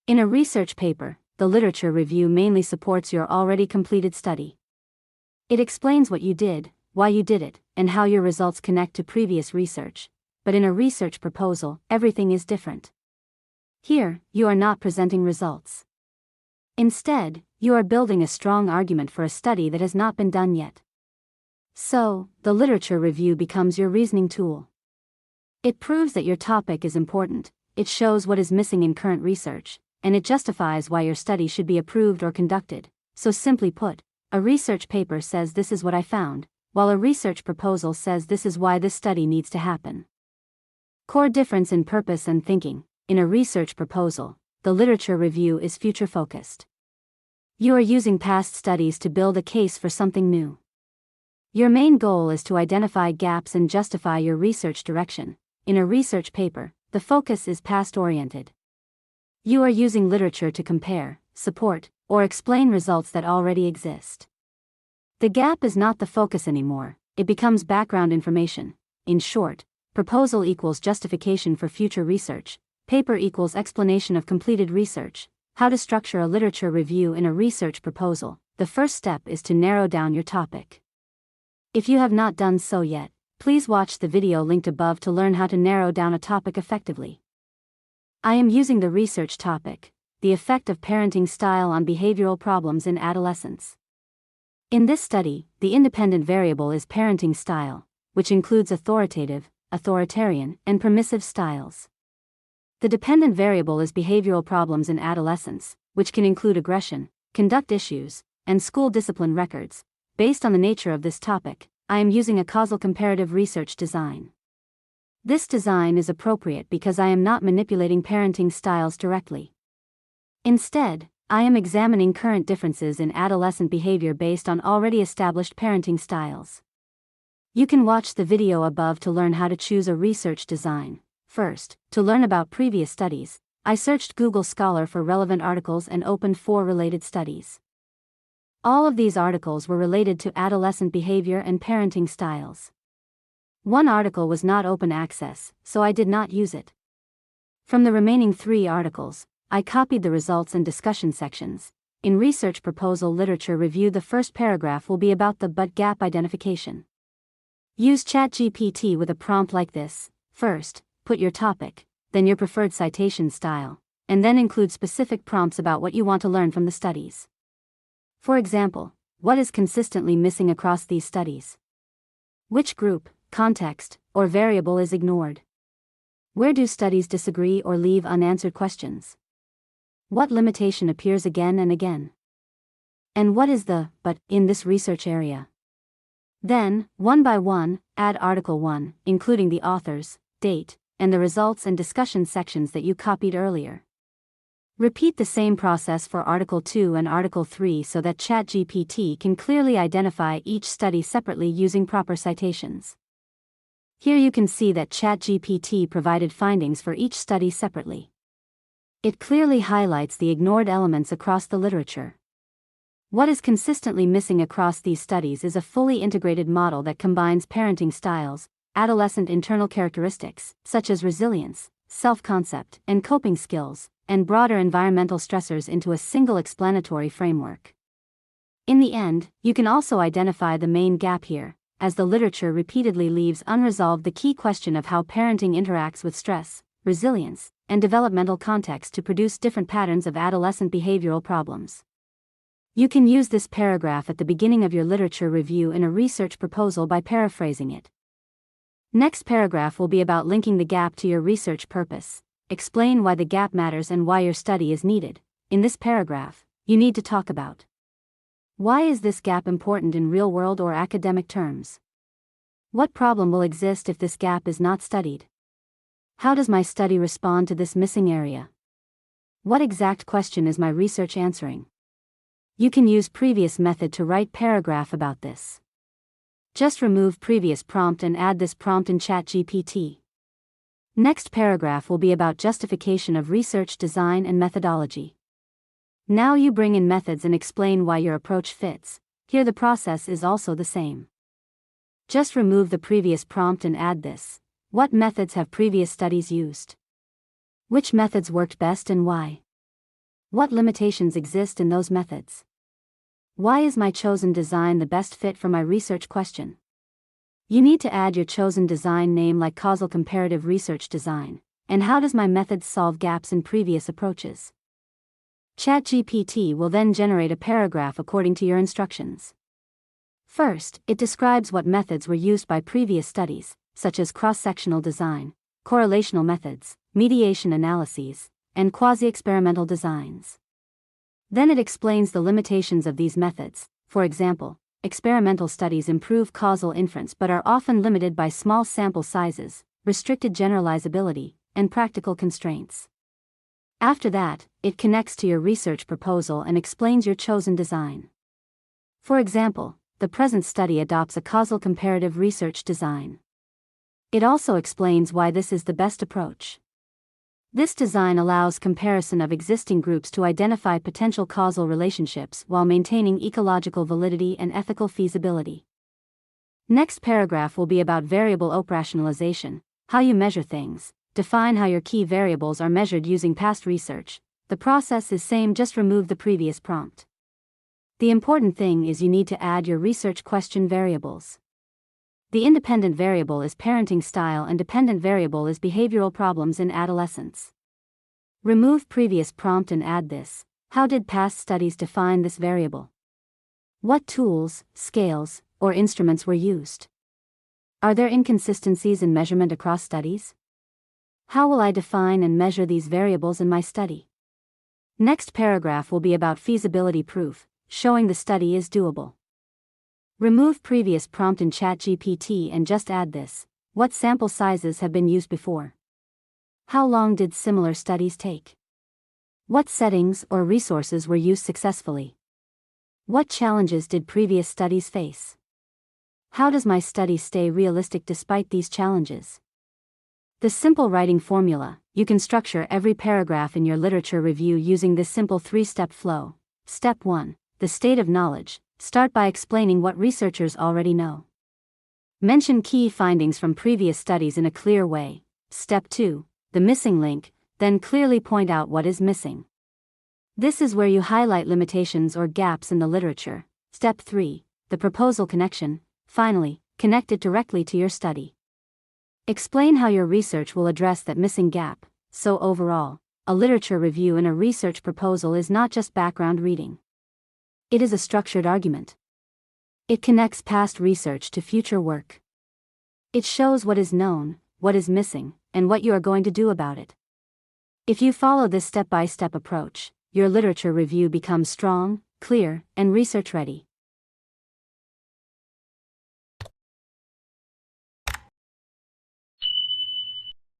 In a research paper, the literature review mainly supports your already completed study. It explains what you did, why you did it, and how your results connect to previous research. But in a research proposal, everything is different. Here, you are not presenting results. Instead, you are building a strong argument for a study that has not been done yet. So, the literature review becomes your reasoning tool. It proves that your topic is important, it shows what is missing in current research, and it justifies why your study should be approved or conducted. So simply put, a research paper says this is what I found, while a research proposal says this is why this study needs to happen. Core difference in purpose and thinking. In a research proposal, the literature review is future-focused. You are using past studies to build a case for something new. Your main goal is to identify gaps and justify your research direction. In a research paper, the focus is past-oriented. You are using literature to compare, support, or explain results that already exist. The gap is not the focus anymore, it becomes background information. In short, proposal equals justification for future research, paper equals explanation of completed research. How to structure a literature review in a research proposal. The first step is to narrow down your topic. If you have not done so yet, please watch the video linked above to learn how to narrow down a topic effectively. I am using the research topic, the effect of parenting style on behavioral problems in adolescence. In this study, the independent variable is parenting style, which includes authoritative, authoritarian, and permissive styles. The dependent variable is behavioral problems in adolescence, which can include aggression, conduct issues, and school discipline records. Based on the nature of this topic, I am using a causal comparative research design. This design is appropriate because I am not manipulating parenting styles directly. Instead, I am examining current differences in adolescent behavior based on already established parenting styles. You can watch the video above to learn how to choose a research design. First, to learn about previous studies, I searched Google Scholar for relevant articles and opened 4 related studies. All of these articles were related to adolescent behavior and parenting styles. One article was not open access, so I did not use it. From the remaining 3 articles, I copied the results and discussion sections. In research proposal literature review, the first paragraph will be about the but gap identification. Use ChatGPT with a prompt like this. First, put your topic, then your preferred citation style, and then include specific prompts about what you want to learn from the studies. For example, what is consistently missing across these studies? Which group, context, or variable is ignored? Where do studies disagree or leave unanswered questions? What limitation appears again and again? And what is the but in this research area? Then, one by one, add Article 1, including the authors, date, and the results and discussion sections that you copied earlier. Repeat the same process for Article 2 and Article 3 so that ChatGPT can clearly identify each study separately using proper citations. Here you can see that ChatGPT provided findings for each study separately. It clearly highlights the ignored elements across the literature. What is consistently missing across these studies is a fully integrated model that combines parenting styles, adolescent internal characteristics, such as resilience, self-concept, and coping skills, and broader environmental stressors into a single explanatory framework. In the end, you can also identify the main gap here, as the literature repeatedly leaves unresolved the key question of how parenting interacts with stress, resilience, and developmental context to produce different patterns of adolescent behavioral problems. You can use this paragraph at the beginning of your literature review in a research proposal by paraphrasing it. Next paragraph will be about linking the gap to your research purpose. Explain why the gap matters and why your study is needed. In this paragraph, you need to talk about why is this gap important in real-world or academic terms? What problem will exist if this gap is not studied? How does my study respond to this missing area? What exact question is my research answering? You can use previous method to write paragraph about this. Just remove previous prompt and add this prompt in ChatGPT. Next paragraph will be about justification of research design and methodology. Now you bring in methods and explain why your approach fits. Here the process is also the same. Just remove the previous prompt and add this. What methods have previous studies used? Which methods worked best and why? What limitations exist in those methods? Why is my chosen design the best fit for my research question? You need to add your chosen design name like Causal Comparative Research Design, and how does my method solve gaps in previous approaches? ChatGPT will then generate a paragraph according to your instructions. First, it describes what methods were used by previous studies, such as cross-sectional design, correlational methods, mediation analyses, and quasi-experimental designs. Then it explains the limitations of these methods. For example, experimental studies improve causal inference but are often limited by small sample sizes, restricted generalizability, and practical constraints. After that, it connects to your research proposal and explains your chosen design. For example, the present study adopts a causal comparative research design. It also explains why this is the best approach. This design allows comparison of existing groups to identify potential causal relationships while maintaining ecological validity and ethical feasibility. Next paragraph will be about variable operationalization, how you measure things. Define how your key variables are measured using past research. The process is same, just remove the previous prompt. The important thing is you need to add your research question variables. The independent variable is parenting style and dependent variable is behavioral problems in adolescence. Remove previous prompt and add this. How did past studies define this variable? What tools, scales, or instruments were used? Are there inconsistencies in measurement across studies? How will I define and measure these variables in my study? Next paragraph will be about feasibility proof, showing the study is doable. Remove previous prompt in ChatGPT and just add this. What sample sizes have been used before? How long did similar studies take? What settings or resources were used successfully? What challenges did previous studies face? How does my study stay realistic despite these challenges? The simple writing formula. You can structure every paragraph in your literature review using this simple 3-step flow. Step 1. The state of knowledge. Start by explaining what researchers already know. Mention key findings from previous studies in a clear way. Step 2. The missing link. Then clearly point out what is missing. This is where you highlight limitations or gaps in the literature. Step 3. The proposal connection. Finally, connect it directly to your study. Explain how your research will address that missing gap. So overall, a literature review in a research proposal is not just background reading. It is a structured argument. It connects past research to future work. It shows what is known, what is missing, and what you are going to do about it. If you follow this step-by-step approach, your literature review becomes strong, clear, and research-ready.